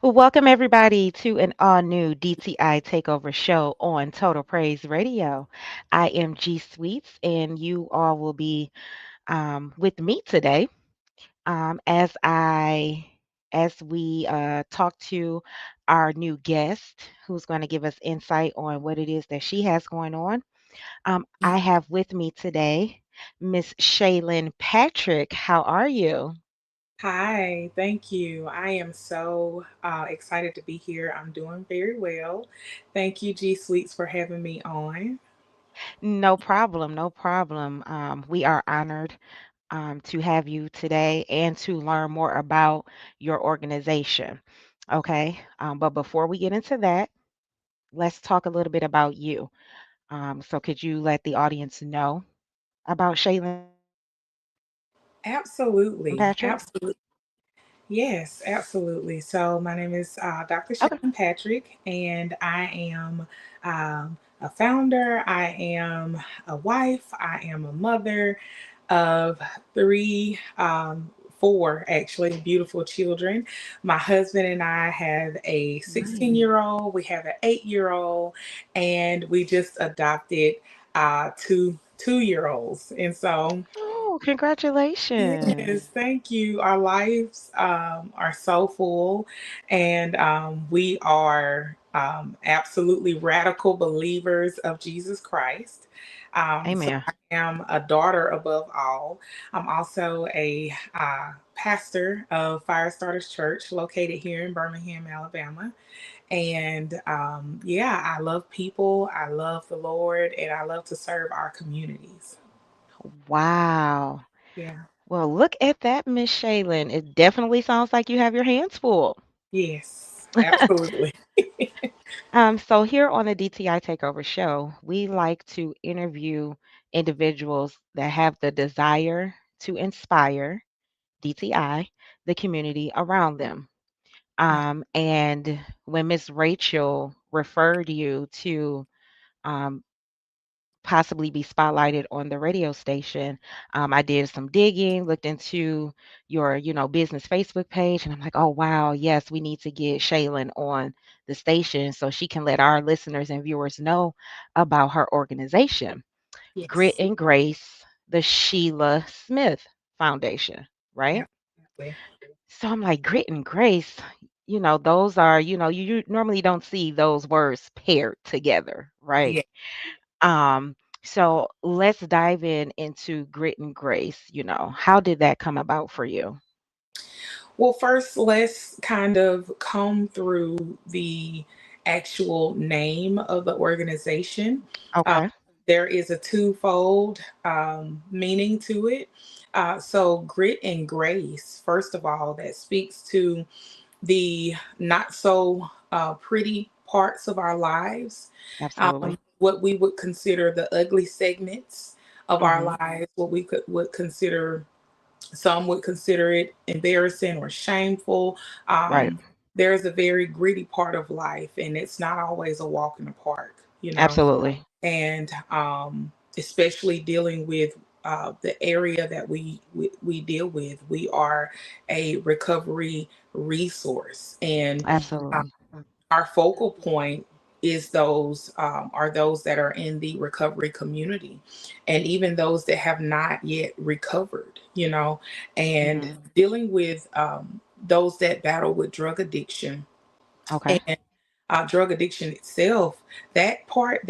Well, welcome everybody to an all new DTI Takeover show on Total Praise Radio. I am G Sweets, and you all will be with me today as we talk to our new guest, who's going to give us insight on what it is that she has going on. I have with me today Miss Shayln Patrick. How are you? Hi, thank you. I am so excited to be here. I'm doing very well. Thank you, G Sweets, for having me on. No problem, no problem. We are honored to have you today and to learn more about your organization. Okay. But before we get into that, let's talk a little bit about you. So, could you let the audience know about Shayln Absolutely. Patrick? Absolutely. Yes, absolutely. So, my name is Dr. Okay. Shayln Patrick, and I am a founder. I am a wife. I am a mother of three, four actually, beautiful children. My husband and I have a 16-year Nice. old, we have an 8-year old, and we just adopted two 2-year olds. And so, Oh, congratulations. yes, thank you. Our lives are so full, and we are absolutely radical believers of Jesus Christ. So Amen. I am a daughter above all. I'm also a pastor of Firestarters Church located here in Birmingham, Alabama. And yeah, I love people, I love the Lord, and I love to serve our communities. Wow. Yeah. Well, look at that, Miss Shaylin. It definitely sounds like you have your hands full. Yes, absolutely. So here on the DTI Takeover show, we like to interview individuals that have the desire to inspire DTI, the community around them. And when Miss Rachel referred you to um, possibly be spotlighted on the radio station, I did some digging, looked into your, business Facebook page, and I'm like, oh wow, yes, we need to get Shaylin on the station so she can let our listeners and viewers know about her organization, Grit Yes, and Grace, the Sheila Smith Foundation, right? absolutely. So I'm like, Grit and Grace, those are, you normally don't see those words paired together, right? Yeah. Um, so let's dive into Grit and Grace. How did that come about for you? Well, first, let's kind of comb through the actual name of the organization. Uh, Okay. there is a twofold meaning to it. So, grit and grace, first of all, that speaks to the not so pretty parts of our lives, Absolutely. what we would consider the ugly segments of our Hmm. lives, what we would consider, some would consider it embarrassing or shameful. Right. There's a very gritty part of life, and it's not always a walk in the park, you know. Absolutely. And especially dealing with the area that we deal with, we are a recovery resource, and uh, Absolutely. our focal point is those are those that are in the recovery community, and even those that have not yet recovered, and Hmm. dealing with those that battle with drug addiction. Okay. And drug addiction itself, that part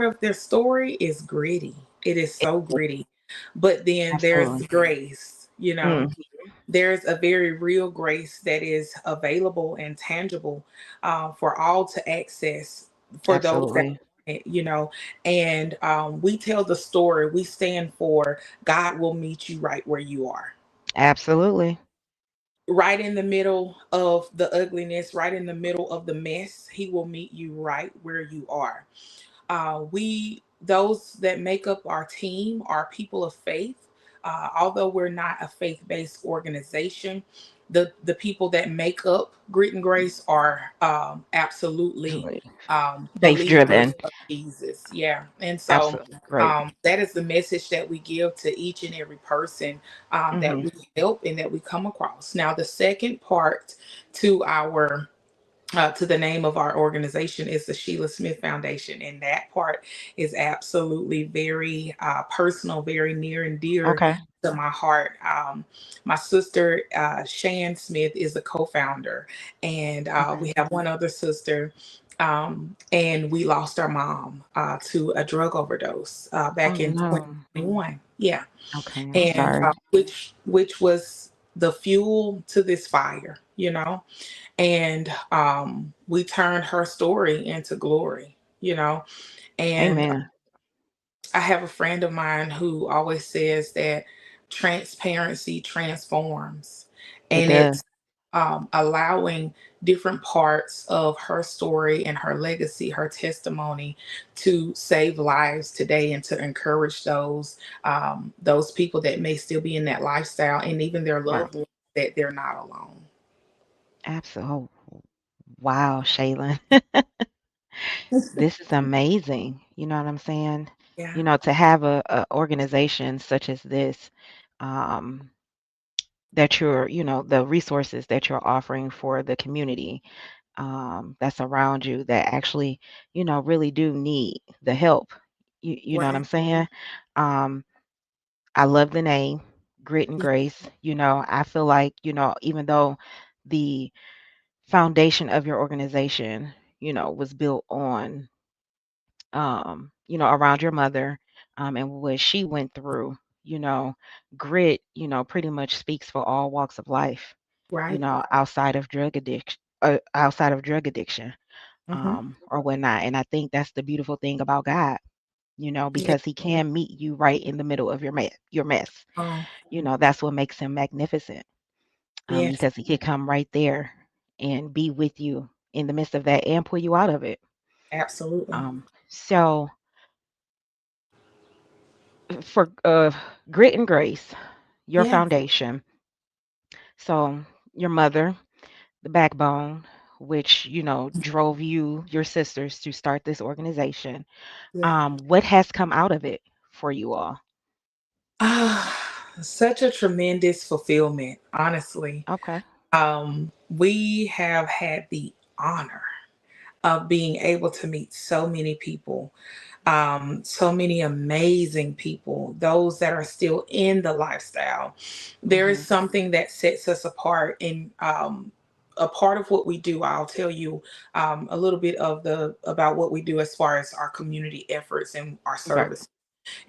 of their story is gritty. It is so gritty, but then there's Absolutely. grace. Mm, There's a very real grace that is available and tangible for all to access, for those that absolutely. want it, and we tell the story. We stand for God will meet you right where you are, Absolutely. right in the middle of the ugliness, right in the middle of the mess. He will meet you right where you are. We Those that make up our team are people of faith. Although we're not a faith-based organization, the people that make up Grit and Grace are absolutely Absolutely. Faith believers driven. of Jesus. Yeah, and so Absolutely. Great. that is the message that we give to each and every person that Hmm. we help and that we come across. Now, the second part to our to the name of our organization is the Sheila Smith Foundation, and that part is absolutely very personal, very near and dear Okay. to my heart. My sister Shan Smith is the co-founder, and Okay. we have one other sister. And we lost our mom to a drug overdose Oh back in no. 2021. Yeah, Okay, I'm and sorry. which was the fuel to this fire, and we turned her story into glory, and Amen. I have a friend of mine who always says that transparency transforms, It and does. it's allowing different parts of her story and her legacy, her testimony, to save lives today and to encourage those people that may still be in that lifestyle, and even their Right. loved ones, that they're not alone. Absolutely. Wow, Shaylin. This is amazing. You know what I'm saying? Yeah, To have a organization such as this, um, that the resources that you're offering for the community, that's around you that actually, really do need the help. You know what right. I'm saying? Um, I love the name, Grit and Yeah, Grace. I feel like, even though the foundation of your organization, was built on, around your mother, and what she went through, you know, grit, pretty much speaks for all walks of life, right. outside of drug addiction, Hmm. or whatnot. And I think that's the beautiful thing about God, Yeah. because he can meet you right in the middle of your mess. Um, That's what makes him magnificent, yes, because he could come right there and be with you in the midst of that and pull you out of it. absolutely. So for Grit and Grace, your Yeah. foundation. So your mother, the backbone, which drove your sisters to start this organization. Yeah. What has come out of it for you all? Such a tremendous fulfillment, honestly. Okay. We have had the honor of being able to meet so many people, so many amazing people, those that are still in the lifestyle. There is Hmm. something that sets us apart, and a part of what we do. I'll tell you a little bit of the about what we do as far as our community efforts and our Okay. service.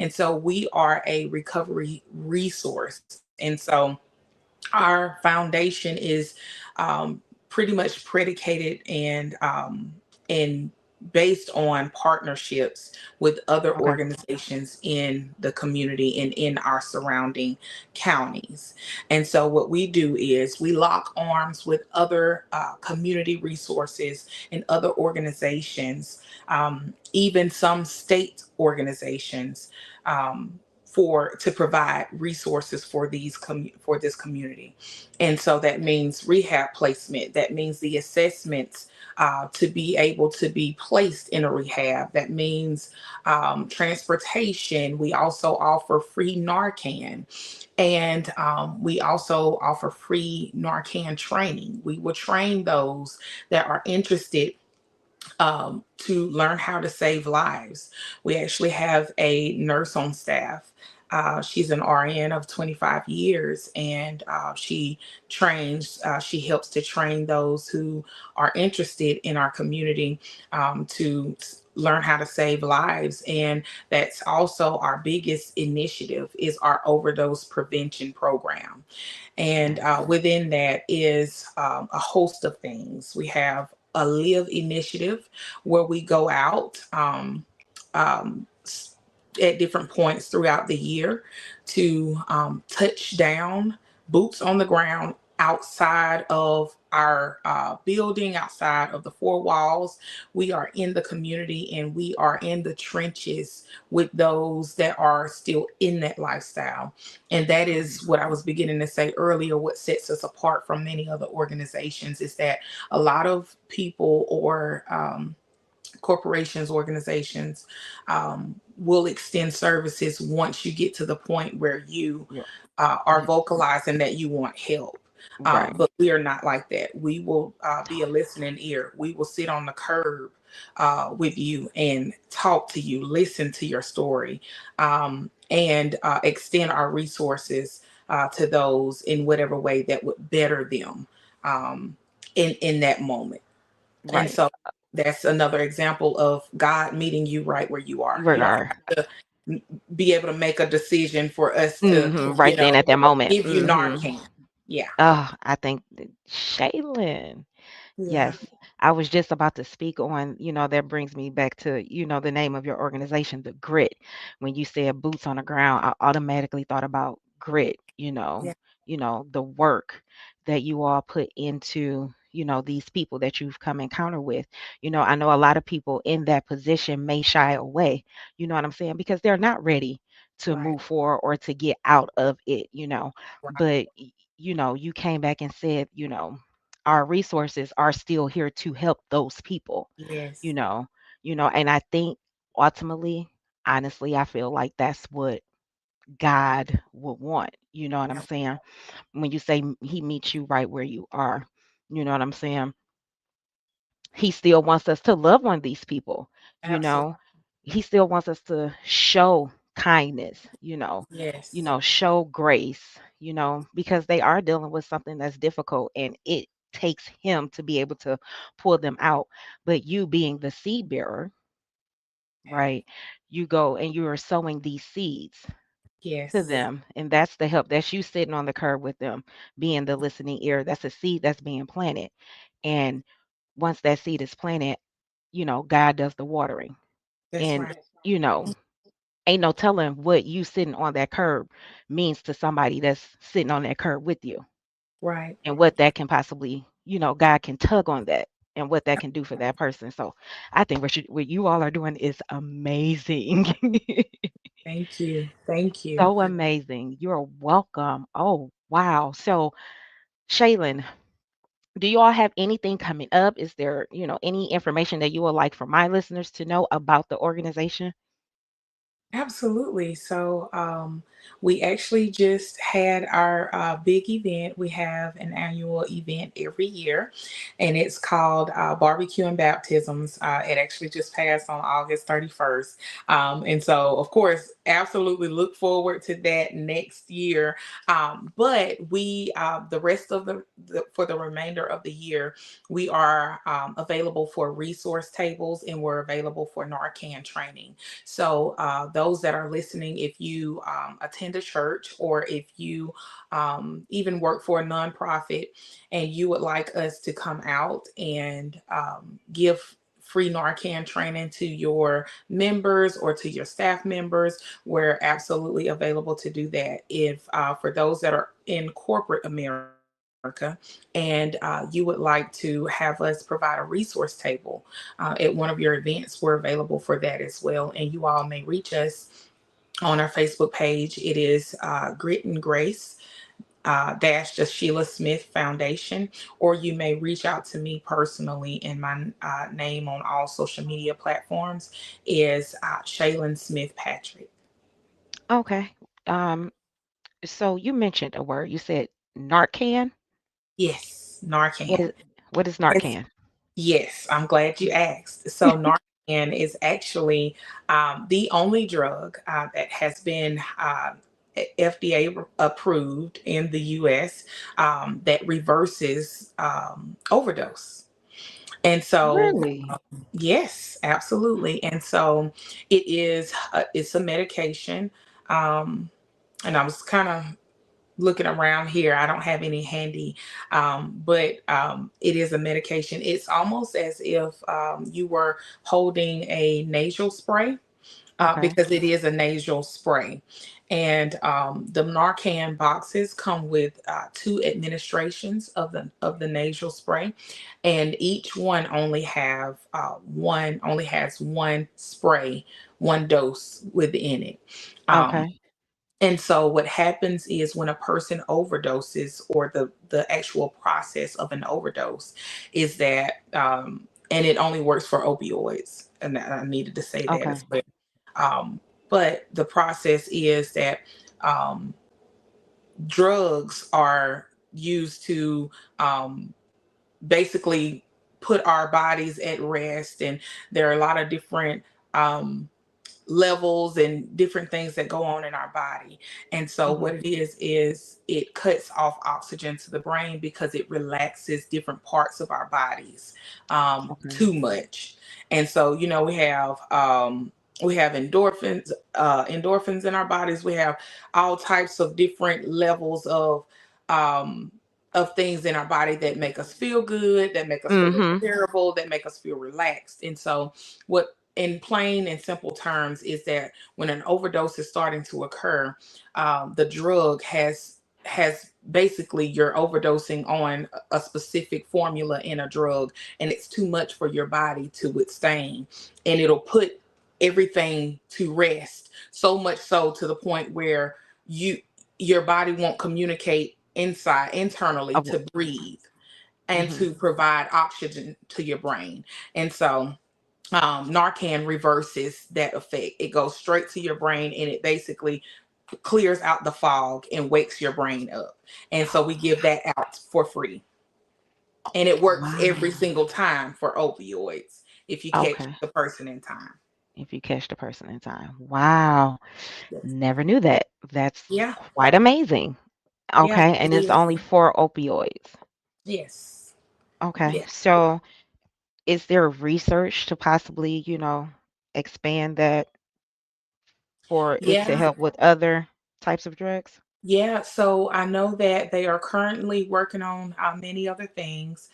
And so we are a recovery resource. And so our foundation is um, pretty much predicated and based on partnerships with other Okay. organizations in the community and in our surrounding counties. And so what we do is we lock arms with other community resources and other organizations, even some state organizations, for to provide resources for for this community. And so that means rehab placement, that means the assessments to be able to be placed in a rehab, that means transportation. We also offer free Narcan, and we also offer free Narcan training. We will train those that are interested to learn how to save lives. We actually have a nurse on staff. She's an RN of 25 years, and she helps to train those who are interested in our community to learn how to save lives. And that's also our biggest initiative is our overdose prevention program. And Nice. within that is a host of things. We have a live initiative where we go out um, at different points throughout the year to touch down, boots on the ground outside of our building, outside of the four walls. We are in the community and we are in the trenches with those that are still in that lifestyle. And that is what I was beginning to say earlier. What sets us apart from many other organizations is that a lot of people or corporations, organizations will extend services once you get to the point where you Yeah. are Yeah. vocalizing that you want help. Right. But we are not like that. We will be a listening ear. We will sit on the curb with you and talk to you, listen to your story, and extend our resources to those in whatever way that would better them in that moment. And Right. so that's another example of God meeting you right where you are. We You don't are. have to be able to make a decision for us to, Right then at that moment. give you Narcan. Yeah. Oh, I think Shaylin. Yeah. Yes, I was just about to speak on, that brings me back to, the name of your organization, the grit. When you said boots on the ground, I automatically thought about grit, Yeah. the work that you all put into, these people that you've come encounter with. I know a lot of people in that position may shy away, you know what I'm saying? Because they're not ready to Right. move forward or to get out of it. Right. But you came back and said, our resources are still here to help those people, you Yes. know, and I think ultimately, honestly, I feel like that's what God would want. You know what I'm Yeah. saying? When you say he meets you right where you are, you know what I'm saying? He still wants us to love on these people, you Absolutely. know. He still wants us to show kindness, Yes. show grace, because they are dealing with something that's difficult and it takes him to be able to pull them out. But you being the seed bearer, right? You go and you are sowing these seeds to Yes. them, and that's the help. That's you sitting on the curb with them, being the listening ear. That's a seed that's being planted. And once that seed is planted, God does the watering. That's And, right. you know, ain't no telling what you sitting on that curb means to somebody that's sitting on that curb with you, Right. and what that can possibly, God can tug on that and what that can do for that person. So I think what you all are doing is amazing. Thank you. Thank you. So amazing. You're welcome. Oh, wow. So, Shaylin, do you all have anything coming up? Is there, any information that you would like for my listeners to know about the organization? Absolutely. So, we actually just had our big event. We have an annual event every year, and it's called Barbecue and Baptisms. It actually just passed on August 31st. And so, of course, absolutely look forward to that next year. But the rest of for the remainder of the year, we are available for resource tables and we're available for Narcan training. So, those that are listening, if you attend a church or if you even work for a nonprofit and you would like us to come out and give free Narcan training to your members or to your staff members, we're absolutely available to do that. If for those that are in corporate America and you would like to have us provide a resource table at one of your events, we're available for that as well. And you all may reach us on our Facebook page. It is Grit and Grace dash the Sheila Smith Foundation, or you may reach out to me personally. And my name on all social media platforms is Shayln Smith Patrick. Okay. Um, so you mentioned a word. You said Narcan. Yes, What Narcan. is what is It's Narcan? Yes, I'm glad you asked. So Narcan is actually the only drug that has been FDA approved in the U.S. That reverses overdose. And so, Really? yes, absolutely. And so, it's a medication. Um, and I was kind of looking around here. I don't have any handy, but it is a medication. It's almost as if you were holding a nasal spray, Okay. because it is a nasal spray. And the Narcan boxes come with two administrations of the nasal spray, and each one only has one spray, one dose within it. Um, Okay. and so what happens is when a person overdoses, or the actual process of an overdose is that, and it only works for opioids, and I needed to say that as Okay. well. Um, but the process is that um, drugs are used to um, basically put our bodies at rest. And there are a lot of different um, levels and different things that go on in our body. And so Mhm. what it is it cuts off oxygen to the brain because it relaxes different parts of our bodies Okay. too much. And so, we have endorphins in our bodies. We have all types of different levels um, of things in our body that make us feel good, that make us feel Mhm. terrible, that make us feel relaxed. And so, what in plain and simple terms is that when an overdose is starting to occur, the drug has basically you're overdosing on a specific formula in a drug, and it's too much for your body to withstand, and it'll put everything to rest, so much so to the point where you your body won't communicate internally Of to breathe and Mhm. to provide oxygen to your brain. And so Narcan reverses that effect. It goes straight to your brain, and it basically clears out the fog and wakes your brain up. And so we give that out for free. And it works every Wow. single time for opioids if you catch Okay. the person in time. If you catch the person in time. Wow. Yes. Never knew that. That's Yeah. quite amazing. Yeah, Okay, it and it's is. only for opioids. Yes. Okay. Yes. So, is there research to possibly, expand that for it to Yeah. help with other types of drugs? Yeah, so I know that they are currently working on many other things.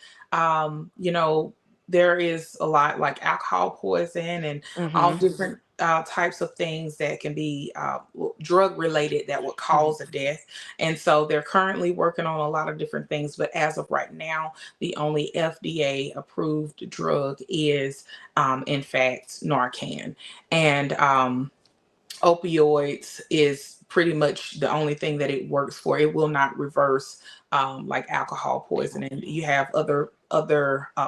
There is a lot like alcohol poison and all Mhm. different types of things that can be drug related that would Mhm. cause a death. And so they're currently working on a lot of different things. But as of right now, the only FDA approved drug is, in fact, Narcan. And opioids is pretty much the only thing that it works for. It will not reverse like alcohol poisoning. You have other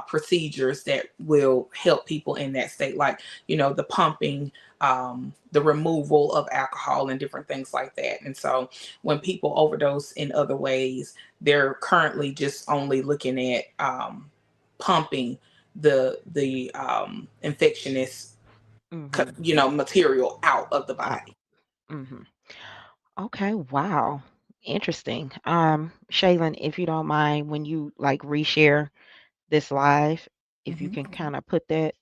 procedures that will help people in that state, like the pumping, the removal of alcohol, and different things like that. And so, when people overdose in other ways, they're currently just only looking at pumping the infectionist Mhm. material out of the Oh. body. Mhm. Okay, wow. Interesting. Shaylin, if you don't mind, when you like reshare this live, if you Mhm. can kind of put that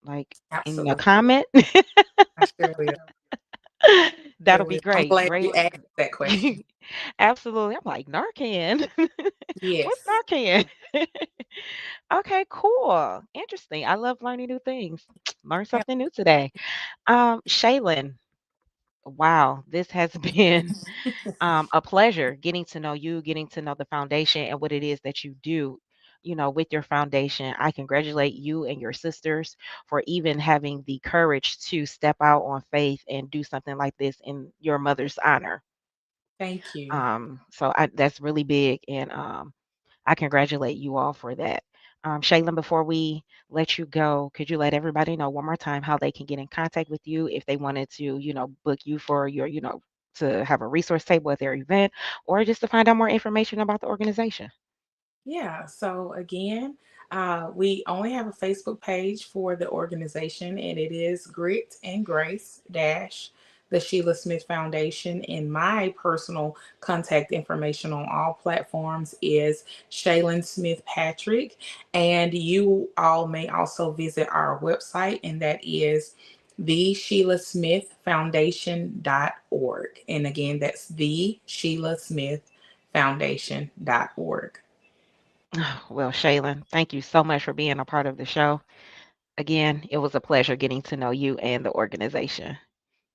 like in the Absolutely. comment, I sure will. Sure that'll be will. I'm great. glad Great. you asked that question. Absolutely. I'm like, Narcan. What's Yes. Narcan? Okay, cool. Interesting. I love learning new things. Learn Yeah. something new today. Shaylin, wow, this has been a pleasure getting to know you, getting to know the foundation and what it is that you do, with your foundation. I congratulate you and your sisters for even having the courage to step out on faith and do something like this in your mother's honor. Thank you. That's really big, and I congratulate you all for that. Shaylin, before we let you go, could you let everybody know one more time how they can get in contact with you if they wanted to, book you for your, to have a resource table at their event or just to find out more information about the organization? Yeah. So again, we only have a Facebook page for the organization, and it is Grit and Grace dash the Sheila Smith Foundation. And my personal contact information on all platforms is Shayln Smith Patrick. And you all may also visit our website, and that is the Sheila Smith Foundation.org. And again, that's the Sheila Smith Foundation.org. Well, Shaylin, thank you so much for being a part of the show. Again, it was a pleasure getting to know you and the organization.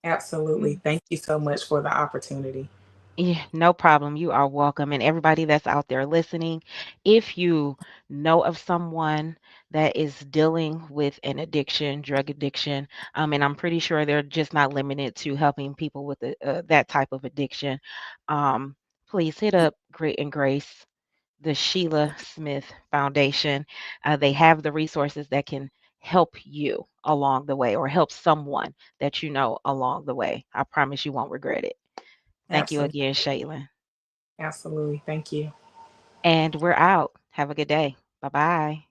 Absolutely. Thank you so much for the opportunity. Yeah, no problem. You are welcome. And everybody that's out there listening, if you know of someone that is dealing with an addiction, drug addiction, and I'm pretty sure they're just not limited to helping people with that type of addiction, um, please hit up Grit and Grace, the Sheila Smith Foundation. They have the resources that can help you along the way or help someone that you know along the way. I promise you won't regret it. Thank you Absolutely. again, Shaylin. Absolutely. Thank you. And we're out. Have a good day. Bye bye.